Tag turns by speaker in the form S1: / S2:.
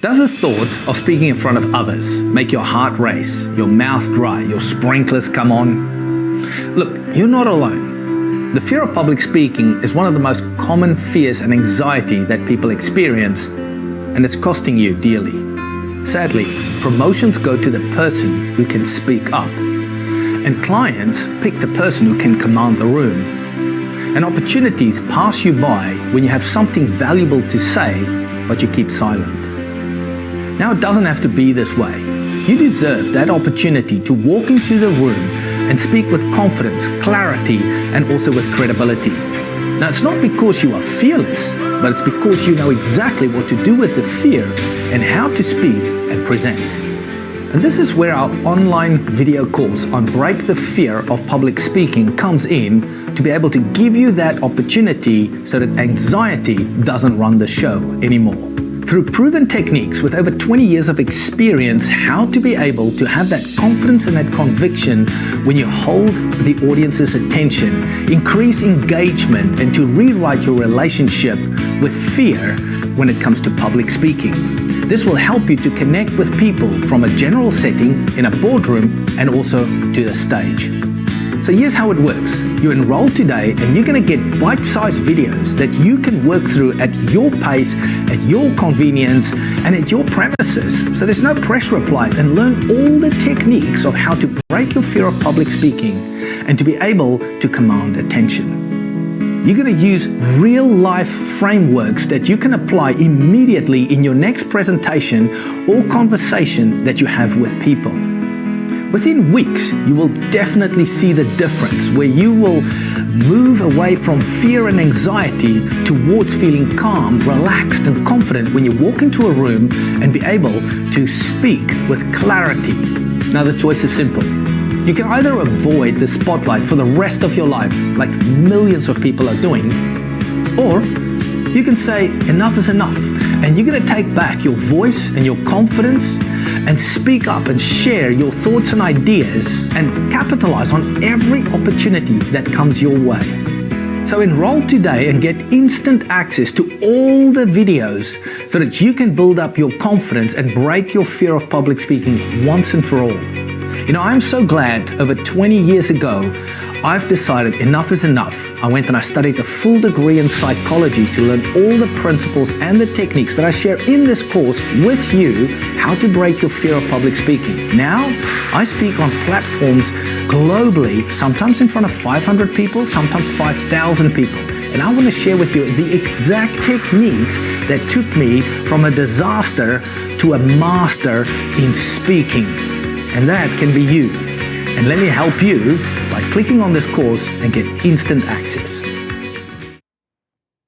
S1: Does the thought of speaking in front of others make your heart race, your mouth dry, your sprinklers come on? Look, you're not alone. The fear of public speaking is one of the most common fears and anxiety that people experience, and it's costing you dearly. Sadly, promotions go to the person who can speak up, and clients pick the person who can command the room. And opportunities pass you by when you have something valuable to say, but you keep silent. Now, it doesn't have to be this way. You deserve that opportunity to walk into the room and speak with confidence, clarity, and also with credibility. Now, it's not because you are fearless, but it's because you know exactly what to do with the fear and how to speak and present. And this is where our online video course on Break the Fear of Public Speaking comes in, to be able to give you that opportunity so that anxiety doesn't run the show anymore. Through proven techniques with over 20 years of experience, how to be able to have that confidence and that conviction when you hold the audience's attention, increase engagement, and to rewrite your relationship with fear when it comes to public speaking. This will help you to connect with people from a general setting, in a boardroom, and also to the stage. So here's how it works. You enroll today and you're going to get bite-sized videos that you can work through at your pace, at your convenience, and at your premises. So there's no pressure applied, and learn all the techniques of how to break your fear of public speaking and to be able to command attention. You're going to use real-life frameworks that you can apply immediately in your next presentation or conversation that you have with people. Within weeks, you will definitely see the difference, where you will move away from fear and anxiety towards feeling calm, relaxed, and confident when you walk into a room and be able to speak with clarity. Now, the choice is simple. You can either avoid the spotlight for the rest of your life, like millions of people are doing, or you can say enough is enough, and you're going to take back your voice and your confidence and speak up and share your thoughts and ideas and capitalize on every opportunity that comes your way. So enroll today and get instant access to all the videos so that you can build up your confidence and break your fear of public speaking once and for all. You know, I'm so glad over 20 years ago, I've decided enough is enough. I went and I studied a full degree in psychology to learn all the principles and the techniques that I share in this course with you, how to break your fear of public speaking. Now, I speak on platforms globally, sometimes in front of 500 people, sometimes 5,000 people. And I want to share with you the exact techniques that took me from a disaster to a master in speaking. And that can be you. And let me help you by clicking on this course and get instant access.